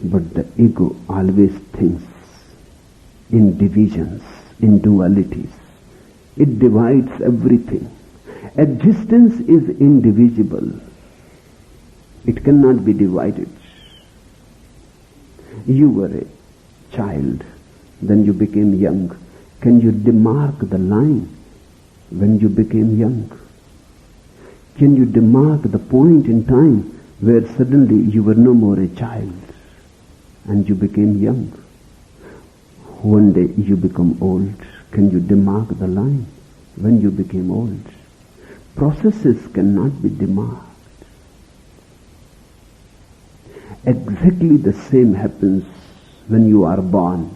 But the ego always thinks in divisions, in dualities. It divides everything. Existence is indivisible. It cannot be divided. You were a child, then you became young. Can you demark the line when you became young? Can you demark the point in time where suddenly you were no more a child and you became young? One day you become old. Can you demark the line when you became old? Processes cannot be demarked. Exactly the same happens when you are born.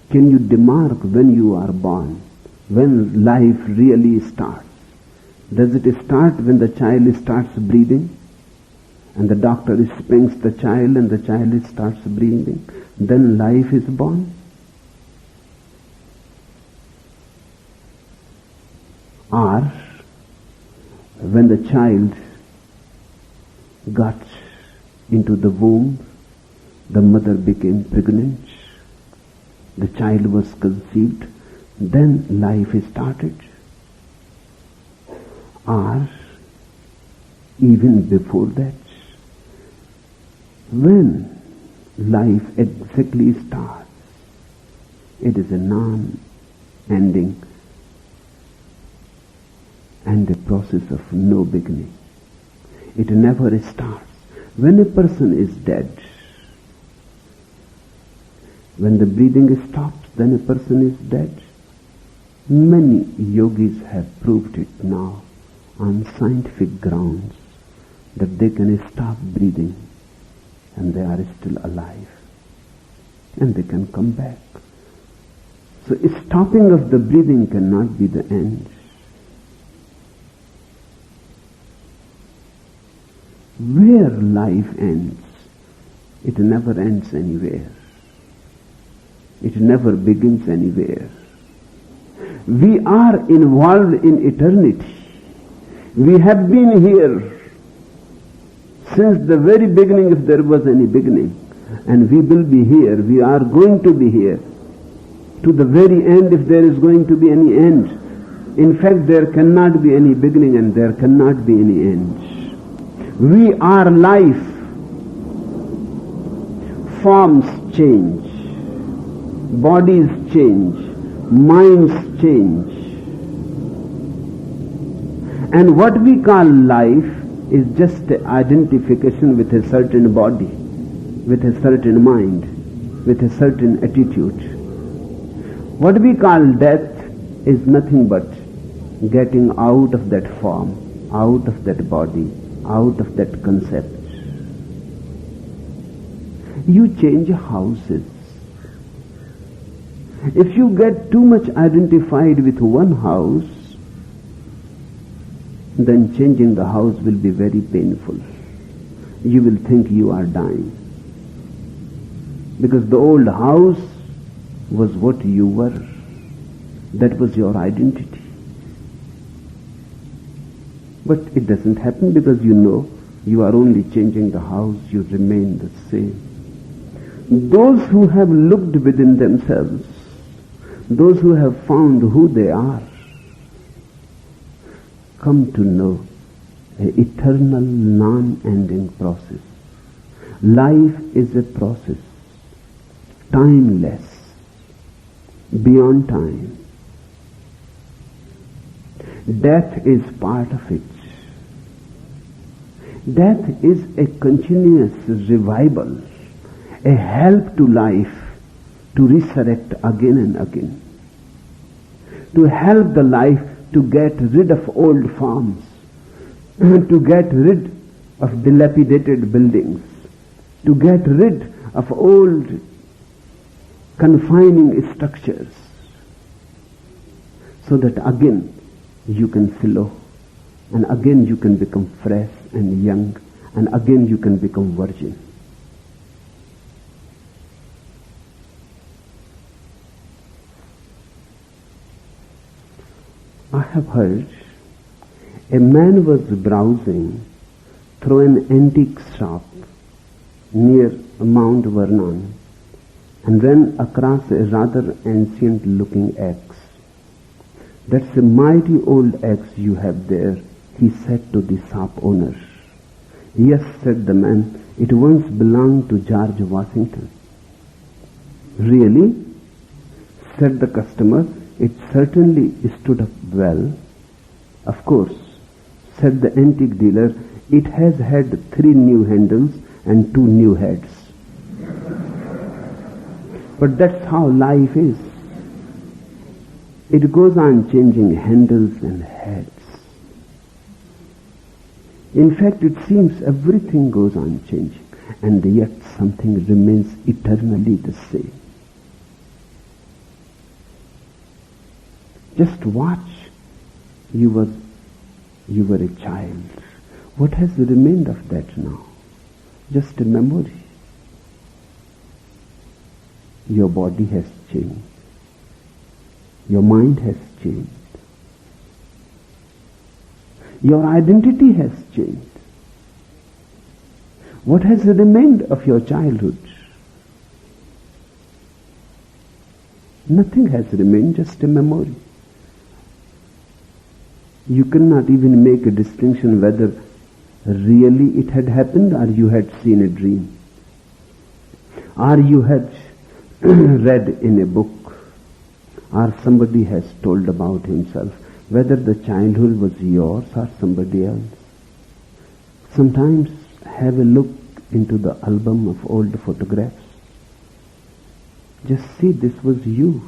Can you demark when you are born? When life really starts? Does it start when the child starts breathing? And the doctor spanks the child and the child starts breathing. Then life is born? Or when the child got into the womb, the mother became pregnant, the child was conceived, then life started. Or even before that, when life exactly starts, it is a non-ending and a process of no beginning. It never starts. When a person is dead, when the breathing stops, then a person is dead. Many yogis have proved it now on scientific grounds that they can stop breathing and they are still alive and they can come back. So stopping of the breathing cannot be the end. Where life ends, it never ends anywhere. It never begins anywhere. We are involved in eternity. We have been here since the very beginning, if there was any beginning. And we will be here. We are going to be here to the very end, if there is going to be any end. In fact, there cannot be any beginning and there cannot be any end. We are life. Forms change. Bodies change. Minds change. And what we call life is just an identification with a certain body, with a certain mind, with a certain attitude. What we call death is nothing but getting out of that form, out of that body, out of that concept. You change houses. If you get too much identified with one house, then changing the house will be very painful. You will think you are dying. Because the old house was what you were. That was your identity. But it doesn't happen because you know you are only changing the house, you remain the same. Those who have looked within themselves, those who have found who they are, come to know an eternal, non-ending process. Life is a process, timeless, beyond time. Death is part of it. Death is a continuous revival, a help to life to resurrect again and again, to help the life to get rid of old forms, to get rid of dilapidated buildings, to get rid of old confining structures, so that again you can flow, and again you can become fresh and young, and again you can become virgin. I have heard a man was browsing through an antique shop near Mount Vernon and ran across a rather ancient-looking axe. "That's a mighty old axe you have there," he said to the shop owner. "Yes," said the man, "it once belonged to George Washington." "Really?" said the customer. "It certainly stood up well." "Of course," said the antique dealer, "it has had 3 new handles and 2 new heads." But that's how life is. It goes on changing handles and heads. In fact, it seems everything goes on changing, and yet something remains eternally the same. Just watch. You were a child. What has remained of that now? Just a memory. Your body has changed. Your mind has changed. Your identity has changed. What has remained of your childhood? Nothing has remained, just a memory. You cannot even make a distinction whether really it had happened or you had seen a dream, or you had read in a book, or somebody has told about himself, whether the childhood was yours or somebody else. Sometimes have a look into the album of old photographs. Just see this was you,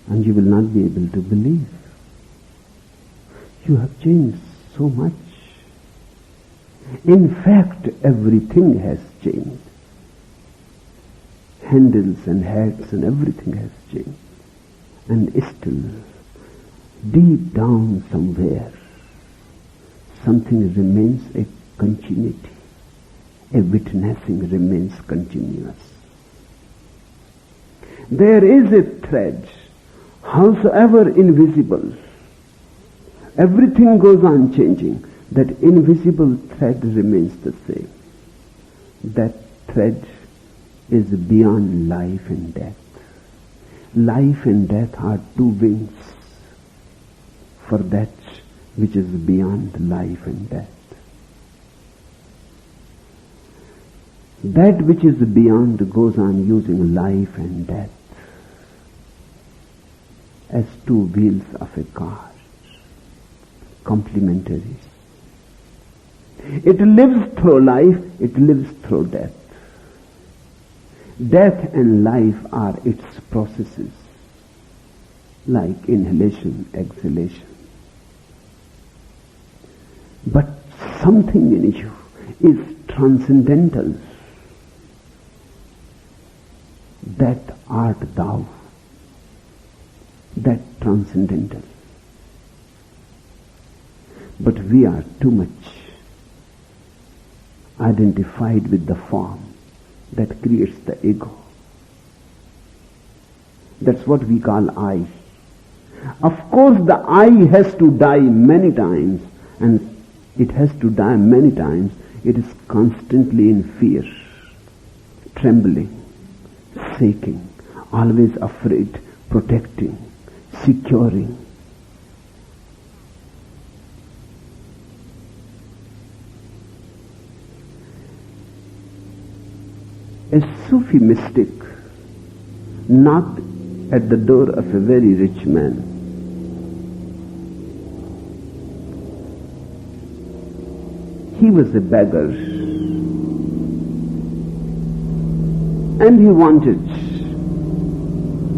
and you will not be able to believe. You have changed so much. In fact, everything has changed. Handles and heads and everything has changed. And still, deep down somewhere, something remains a continuity. A witnessing remains continuous. There is a thread, howsoever invisible. Everything goes on changing. That invisible thread remains the same. That thread is beyond life and death. Life and death are 2 wings for that which is beyond life and death. That which is beyond goes on using life and death as 2 wheels of a car, complementary. It lives through life, it lives through death. Death and life are its processes, like inhalation, exhalation. But something in you is transcendental. That art thou, that transcendental. But we are too much identified with the form that creates the ego. That's what we call I. Of course, the I has to die many times, and it has to die many times. It is constantly in fear, trembling, shaking, always afraid, protecting, securing. A Sufi mystic knocked at the door of a very rich man. He was a beggar, and he wanted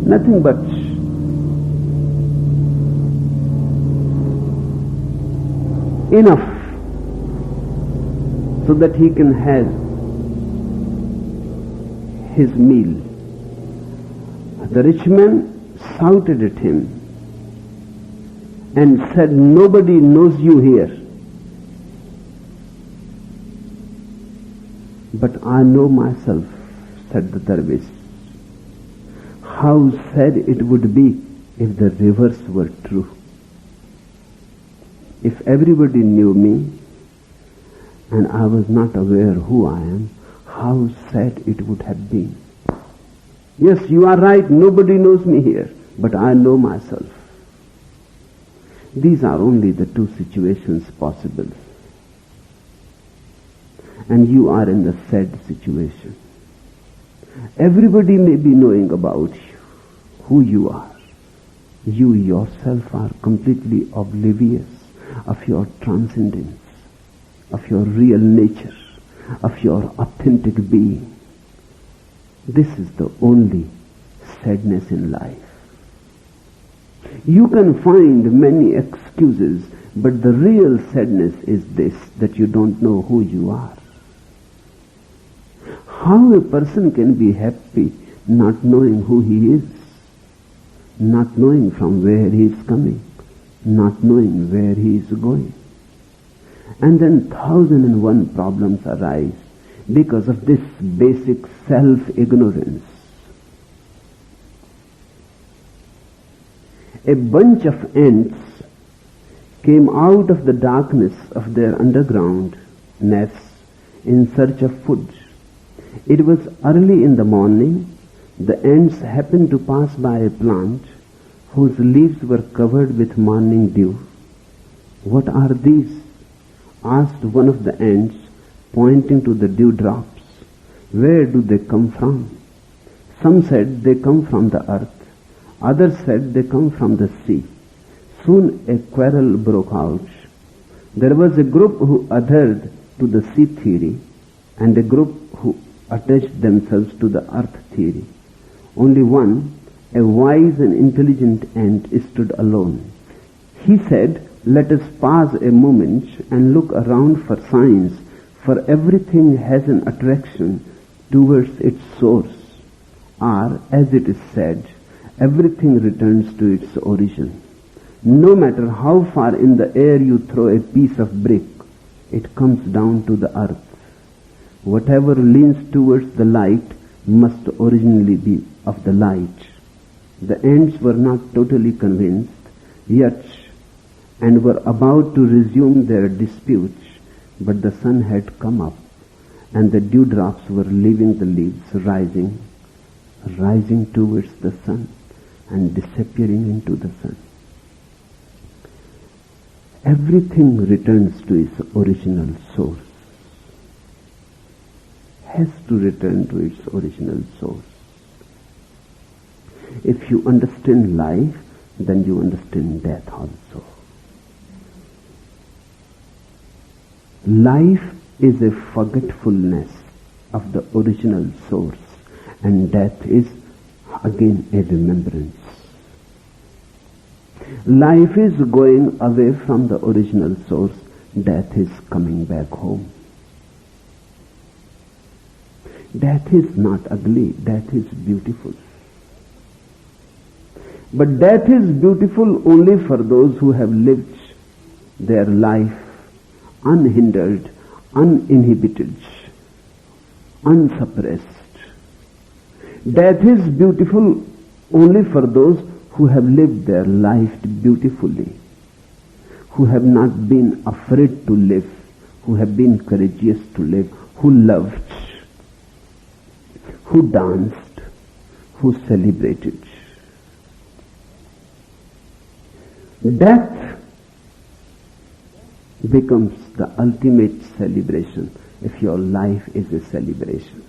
nothing but enough so that he can have his meal. The rich man shouted at him and said, "Nobody knows you here, but I know myself," said the dervish. How sad it would be if the reverse were true. If everybody knew me and I was not aware who I am, how sad it would have been. Yes, you are right, nobody knows me here, but I know myself. These are only the two situations possible. And you are in the sad situation. Everybody may be knowing about you, who you are. You yourself are completely oblivious of your transcendence, of your real nature, of your authentic being. This is the only sadness in life. You can find many excuses, but the real sadness is this, that you don't know who you are. How a person can be happy not knowing who he is, not knowing from where he is coming, not knowing where he is going. And then 1,001 problems arise because of this basic self-ignorance. A bunch of ants came out of the darkness of their underground nests in search of food. It was early in the morning. The ants happened to pass by a plant whose leaves were covered with morning dew. "What are these?" asked one of the ants, pointing to the dewdrops. "Where do they come from?" Some said they come from the earth. Others said they come from the sea. Soon a quarrel broke out. There was a group who adhered to the sea theory and a group who attached themselves to the earth theory. Only one, a wise and intelligent ant, stood alone. He said, "Let us pause a moment and look around for signs, for everything has an attraction towards its source." Or, as it is said, everything returns to its origin. No matter how far in the air you throw a piece of brick, it comes down to the earth. Whatever leans towards the light must originally be of the light. The ants were not totally convinced yet and were about to resume their disputes, but the sun had come up and the dewdrops were leaving the leaves, rising towards the sun and disappearing into the sun. Everything returns to its original source. Has to return to its original source. If you understand life, then you understand death also. Life is a forgetfulness of the original source, and death is again a remembrance. Life is going away from the original source, death is coming back home. Death is not ugly, death is beautiful. But death is beautiful only for those who have lived their life unhindered, uninhibited, unsuppressed. Death is beautiful only for those who have lived their life beautifully, who have not been afraid to live, who have been courageous to live, who loved, who danced, who celebrated. Death becomes the ultimate celebration if your life is a celebration.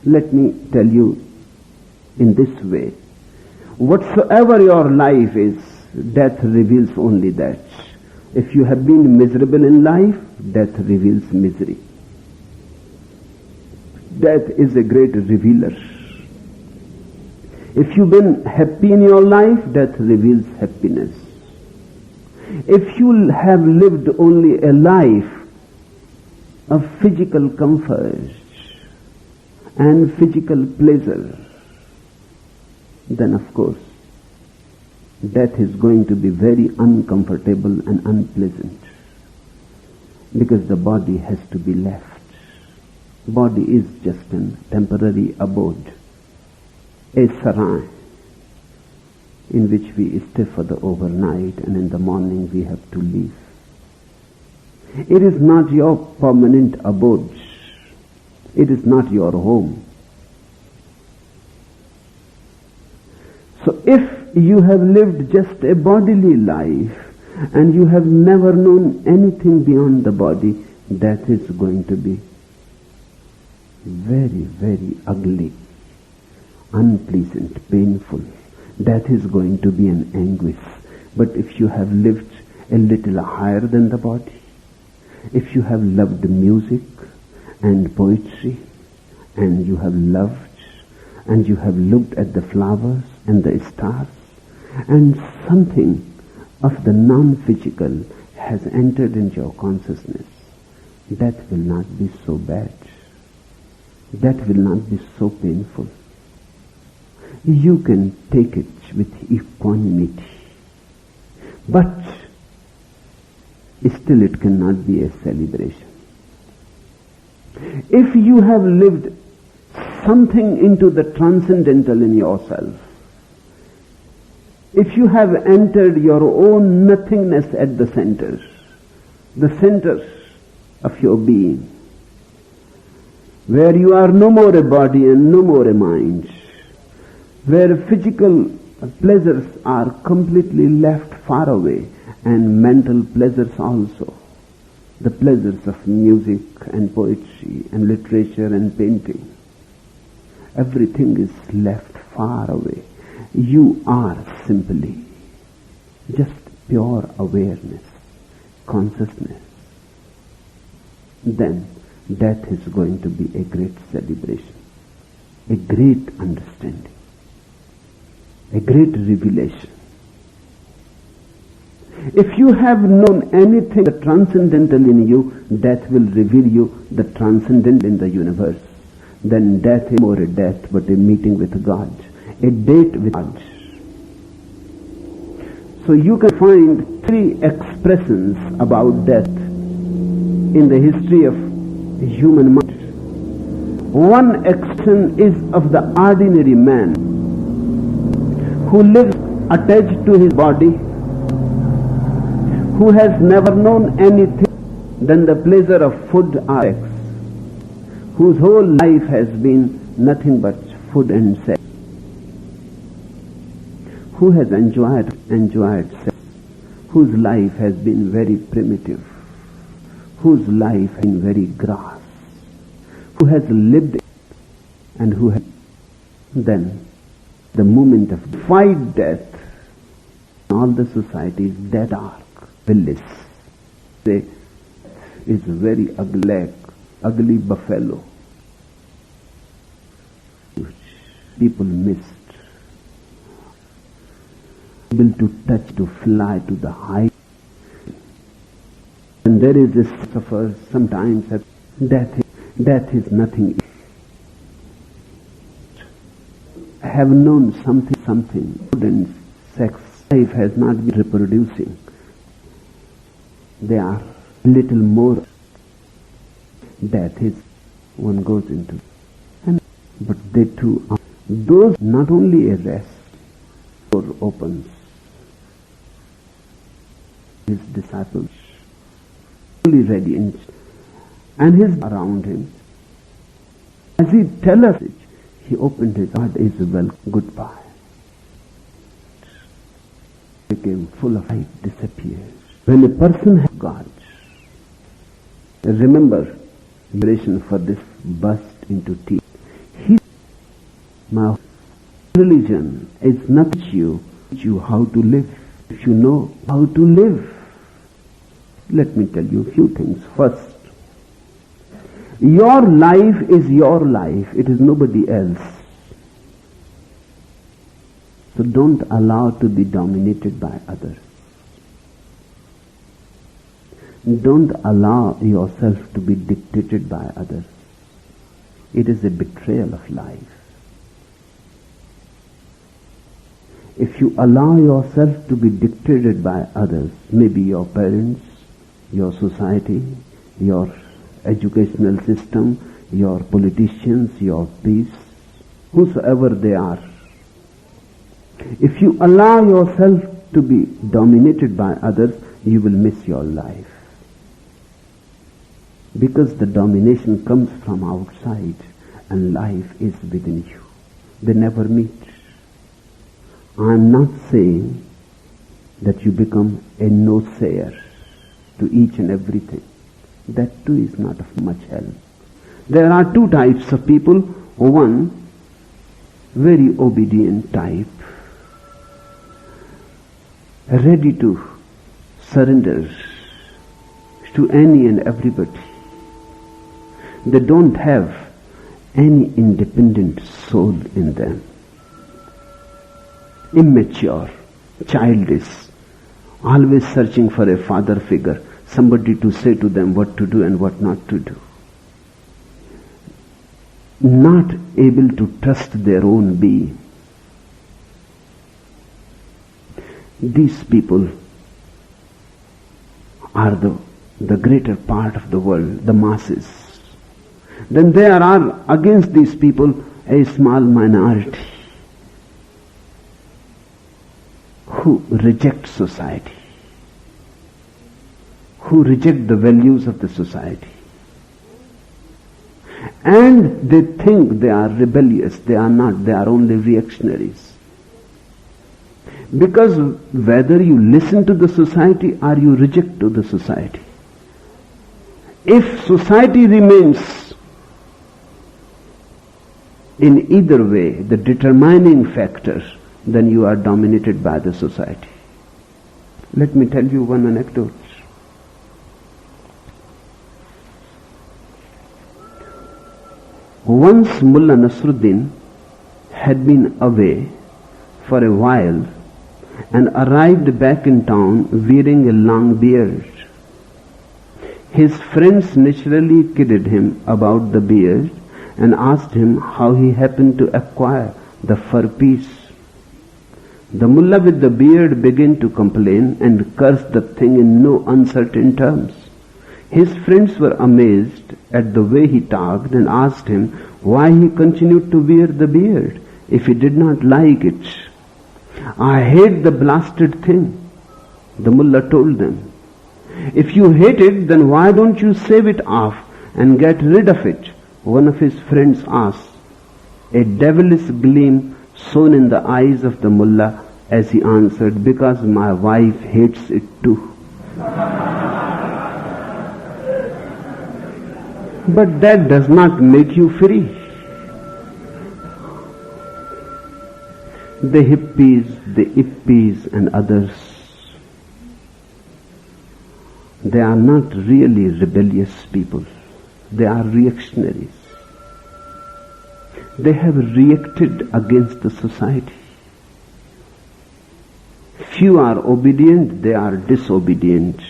Let me tell you in this way, whatsoever your life is, death reveals only that. If you have been miserable in life, death reveals misery. Death is a great revealer. If you've been happy in your life, death reveals happiness. If you have lived only a life of physical comfort and physical pleasure, then of course death is going to be very uncomfortable and unpleasant, because the body has to be left. Body is just a temporary abode, a sarai in which we stay for the overnight, and in the morning we have to leave. It is not your permanent abode. It is not your home. So if you have lived just a bodily life and you have never known anything beyond the body, that is going to be very, very ugly, unpleasant, painful. That is going to be an anguish. But if you have lived a little higher than the body, if you have loved music and poetry, and you have loved, and you have looked at the flowers and the stars, and something of the non-physical has entered into your consciousness, that will not be so bad. That will not be so painful. You can take it with equanimity. But still it cannot be a celebration. If you have lived something into the transcendental in yourself, if you have entered your own nothingness at the centers of your being, where you are no more a body and no more a mind, where physical pleasures are completely left far away, and mental pleasures also, the pleasures of music and poetry and literature and painting, everything is left far away. You are simply just pure awareness, consciousness. Then that is going to be a great celebration, a great understanding, a great revelation. If you have known anything the transcendental in you, that will reveal you the transcendental in the universe. Then death is more a death but a meeting with God, a date with God. So you can find three expressions about death in the history of human mind. One expression is of the ordinary man who lives attached to his body, who has never known anything than the pleasure of food or sex, whose whole life has been nothing but food and sex, who has enjoyed sex, whose life has been very primitive, whose life has been very gross, who has lived it, and who has then the moment of fight death, all the society is dead dark, village. They is very ugly buffalo, which people missed. Able to touch, to fly to the height. And there is this suffer sometimes that death is nothing. Have known something, food and sex. Life has not been reproducing. They are little more. Death is one goes into, but they too are. Those not only a rest, door opens. His disciples fully radiant, and his around him. As he tells us it, he opened his heart. Isabel, goodbye. Became full of light, disappears. When a person has God, remember, relation for this burst into tears. My religion is not you how to live. If you know how to live, let me tell you a few things. First, your life is your life. It is nobody else. So don't allow to be dominated by others. Don't allow yourself to be dictated by others. It is a betrayal of life. If you allow yourself to be dictated by others, maybe your parents, your society, your educational system, your politicians, your peace, whosoever they are, if you allow yourself to be dominated by others, you will miss your life. Because the domination comes from outside and life is within you. They never meet. I am not saying that you become a no-sayer to each and everything. That too is not of much help. There are two types of people. One, very obedient type, ready to surrender to any and everybody. They don't have any independent soul in them. Immature, childish, always searching for a father figure, somebody to say to them what to do and what not to do. Not able to trust their own being. These people are the greater part of the world, the masses. Then there are against these people a small minority who reject society, who reject the values of the society. And they think they are rebellious. They are not. They are only reactionaries. Because whether you listen to the society or you reject to the society, if society remains in either way the determining factor, then you are dominated by the society. Let me tell you one anecdote. Once Mullah Nasruddin had been away for a while and arrived back in town wearing a long beard. His friends naturally kidded him about the beard and asked him how he happened to acquire the fur piece. The mullah with the beard began to complain and curse the thing in no uncertain terms. His friends were amazed at the way he talked and asked him why he continued to wear the beard if he did not like it. I hate the blasted thing, the mullah told them. If you hate it, then why don't you shave it off and get rid of it? One of his friends asked. A devilish gleam shone in the eyes of the mullah as he answered, because my wife hates it too. But that does not make you free. The hippies, the yippies and others, they are not really rebellious people. They are reactionaries. They have reacted against the society. Few are obedient, they are disobedient.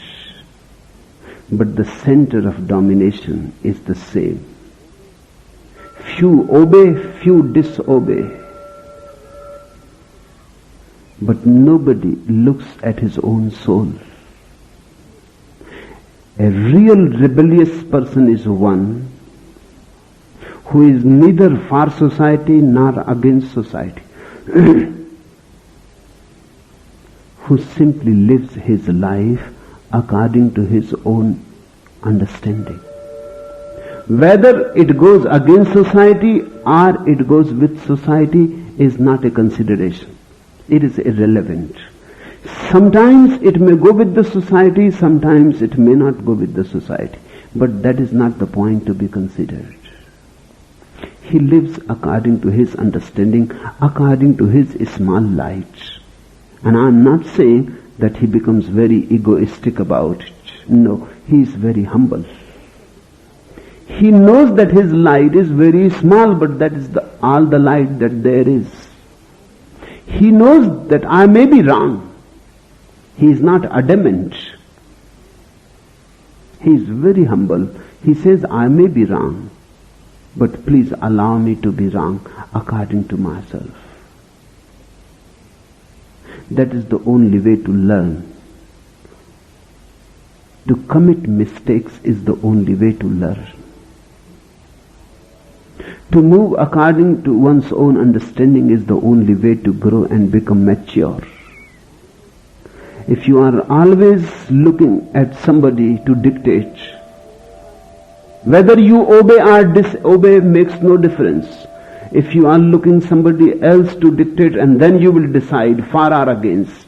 But the center of domination is the same. Few obey, few disobey. But nobody looks at his own soul. A real rebellious person is one who is neither for society nor against society, who simply lives his life according to his own understanding. Whether it goes against society or it goes with society is not a consideration. It is irrelevant. Sometimes it may go with the society, sometimes it may not go with the society. But that is not the point to be considered. He lives according to his understanding, according to his small light. And I am not saying that he becomes very egoistic about it. No, he is very humble. He knows that his light is very small, but that is all the light that there is. He knows that I may be wrong. He is not adamant. He is very humble. He says, I may be wrong, but please allow me to be wrong according to myself. That is the only way to learn. To commit mistakes is the only way to learn. To move according to one's own understanding is the only way to grow and become mature. If you are always looking at somebody to dictate, Whether you obey or disobey makes no difference. If you are looking somebody else to dictate and then you will decide for or against,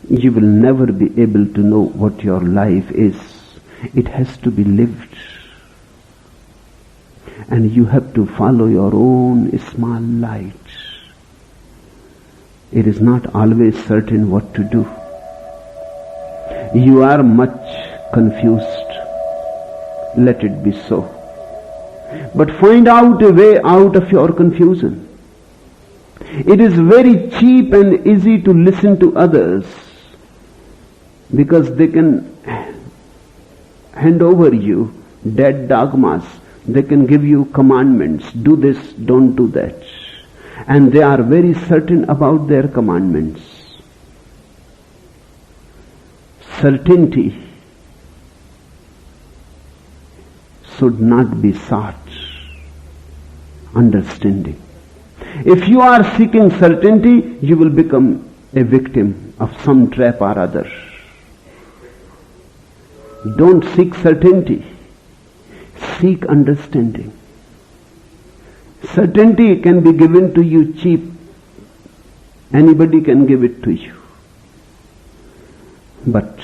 you will never be able to know what your life is. It has to be lived. And you have to follow your own small light. It is not always certain what to do. You are much confused. Let it be so. But find out a way out of your confusion. It is very cheap and easy to listen to others because they can hand over you dead dogmas. They can give you commandments. Do this, don't do that. And they are very certain about their commandments. Certainty should not be sought. Understanding. If you are seeking certainty, you will become a victim of some trap or other. Don't seek certainty. Seek understanding. Certainty can be given to you cheap. Anybody can give it to you. But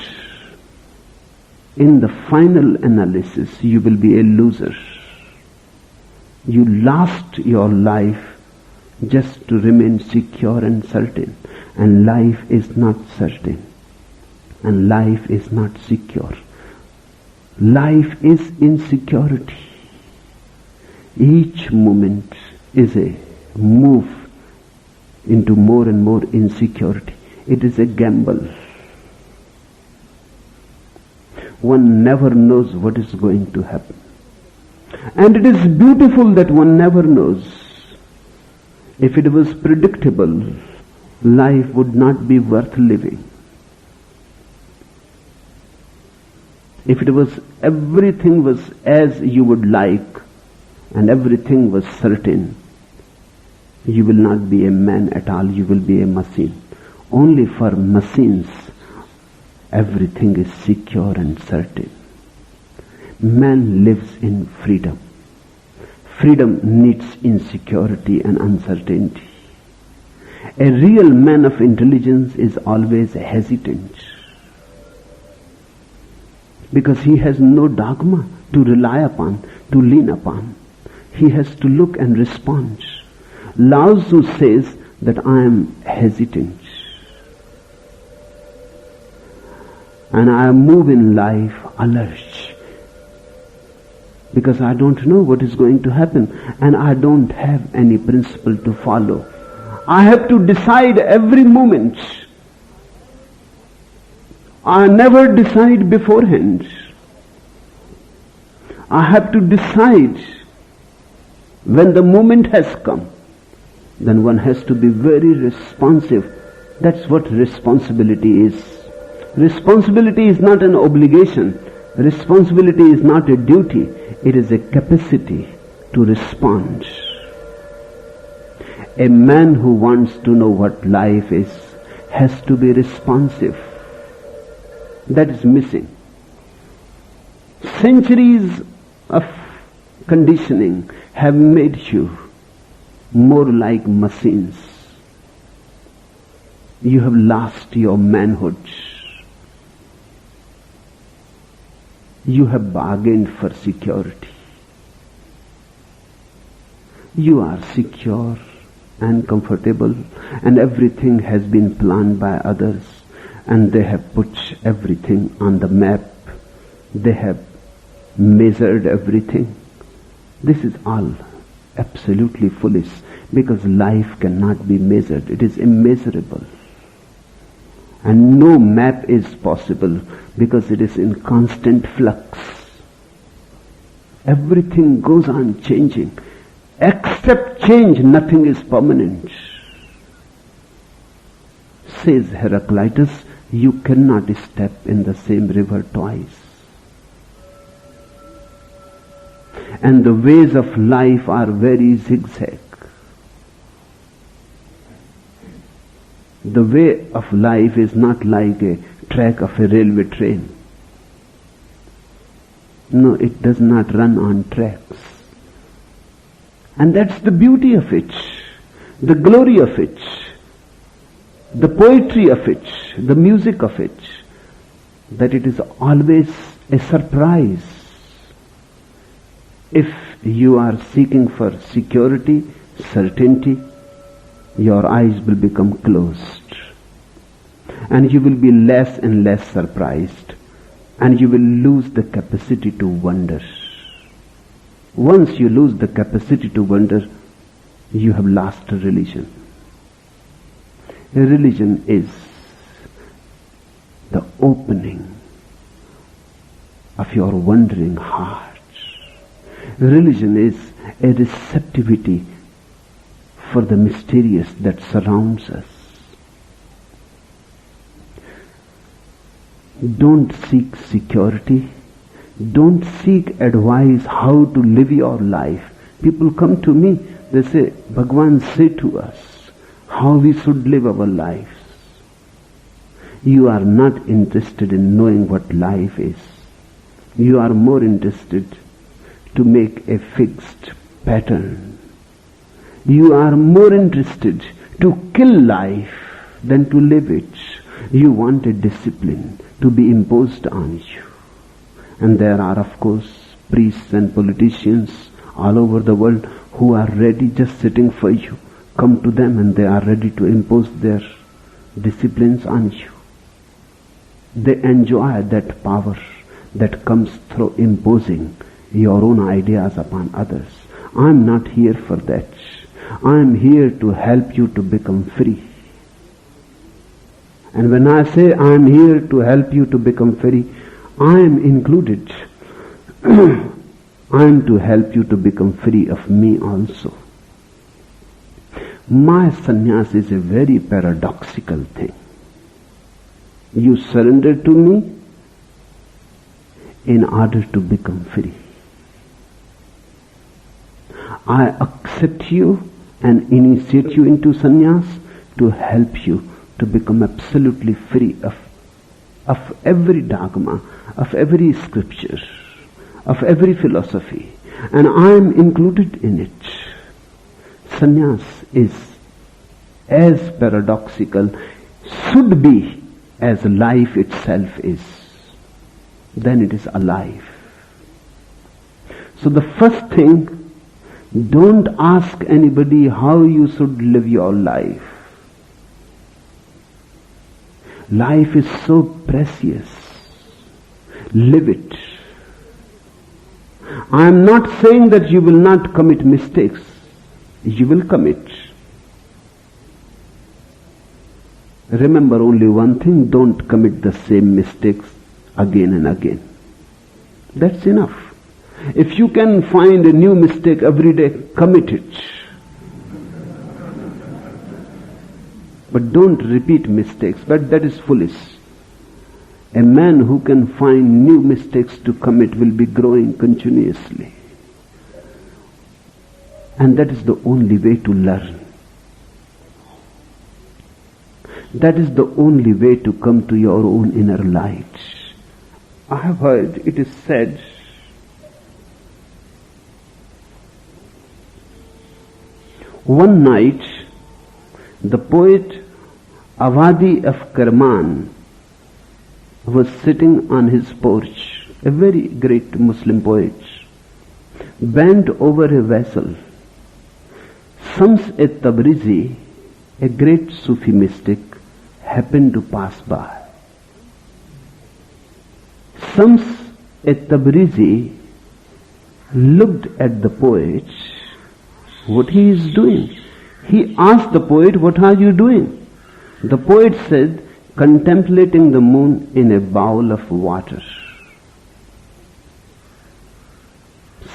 in the final analysis, you will be a loser. You lost your life just to remain secure and certain. And life is not certain. And life is not secure. Life is insecurity. Each moment is a move into more and more insecurity. It is a gamble. One never knows what is going to happen. And it is beautiful that one never knows. If it was predictable, life would not be worth living. If it was, everything was as you would like and everything was certain, you will not be a man at all, you will be a machine. Only for machines, everything is secure and certain. Man lives in freedom. Freedom needs insecurity and uncertainty. A real man of intelligence is always hesitant, because he has no dogma to rely upon, to lean upon. He has to look and respond. Lao Tzu says that I am hesitant. And I move in life alert. Because I don't know what is going to happen. And I don't have any principle to follow. I have to decide every moment. I never decide beforehand. I have to decide when the moment has come. Then one has to be very responsive. That's what responsibility is. Responsibility is not an obligation. Responsibility is not a duty. It is a capacity to respond. A man who wants to know what life is has to be responsive. That is missing. Centuries of conditioning have made you more like machines. You have lost your manhood. You have bargained for security. You are secure and comfortable, and everything has been planned by others, and they have put everything on the map. They have measured everything. This is all absolutely foolish, because life cannot be measured. It is immeasurable. And no map is possible, because it is in constant flux. Everything goes on changing. Except change, nothing is permanent. Says Heraclitus, you cannot step in the same river twice. And the ways of life are very zigzag. The way of life is not like a track of a railway train. No, it does not run on tracks. And that's the beauty of it, the glory of it, the poetry of it, the music of it, that it is always a surprise. If you are seeking for security, certainty, your eyes will become closed. And you will be less and less surprised. And you will lose the capacity to wonder. Once you lose the capacity to wonder, you have lost a religion. A religion is the opening of your wondering heart. Religion is a receptivity for the mysterious that surrounds us. Don't seek security. Don't seek advice how to live your life. People come to me, they say, Bhagwan, say to us how we should live our lives. You are not interested in knowing what life is. You are more interested to make a fixed pattern. You are more interested to kill life than to live it. You want a discipline to be imposed on you. And there are, of course, priests and politicians all over the world who are ready, just sitting for you. Come to them and they are ready to impose their disciplines on you. They enjoy that power that comes through imposing your own ideas upon others. I am not here for that. I am here to help you to become free. And when I say I am here to help you to become free, I am included. I am to help you to become free of me also. My sannyas is a very paradoxical thing. You surrender to me in order to become free. I accept you and initiate you into sannyas to help you to become absolutely free of every dogma, of every scripture, of every philosophy. And I am included in it. Sannyas is as paradoxical, should be, as life itself is. Then it is alive. So the first thing, don't ask anybody how you should live your life. Life is so precious. Live it. I am not saying that you will not commit mistakes. You will commit. Remember only one thing, don't commit the same mistakes again and again. That's enough. If you can find a new mistake every day, commit it. But don't repeat mistakes. But that is foolish. A man who can find new mistakes to commit will be growing continuously. And that is the only way to learn. That is the only way to come to your own inner light. I have heard it is said, one night the poet Avadi of Kerman was sitting on his porch, a very great Muslim poet, bent over a vessel. Shams-e-Tabrizi, a great Sufi mystic, happened to pass by. Shams-e-Tabrizi looked at the poet, what he is doing. He asked the poet, what are you doing? The poet said, contemplating the moon in a bowl of water.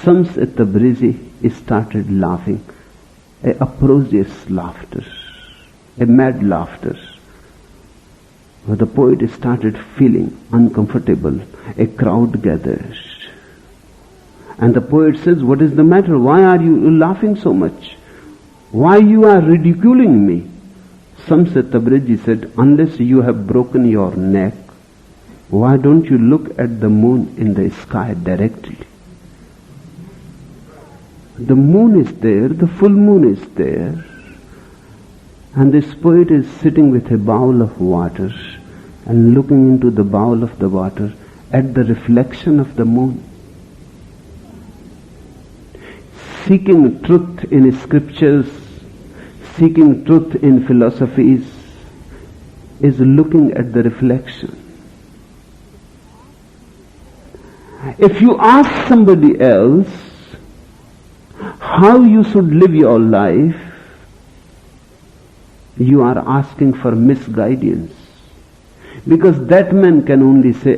Shams-e-Tabrizi started laughing, a uproarious laughter, a mad laughter. Where the poet started feeling uncomfortable, a crowd gathered. And the poet says, what is the matter? Why are you laughing so much? Why you are ridiculing me? Shams-e-Tabrizi said, unless you have broken your neck, Why don't you look at the moon in the sky directly? The moon is there, the full moon is there, and this poet is sitting with a bowl of water and looking into the bowl of the water at the reflection of the moon. Seeking truth in scriptures, seeking truth in philosophies, is looking at the reflection. If you ask somebody else how you should live your life, you are asking for misguidance. Because that man can only say,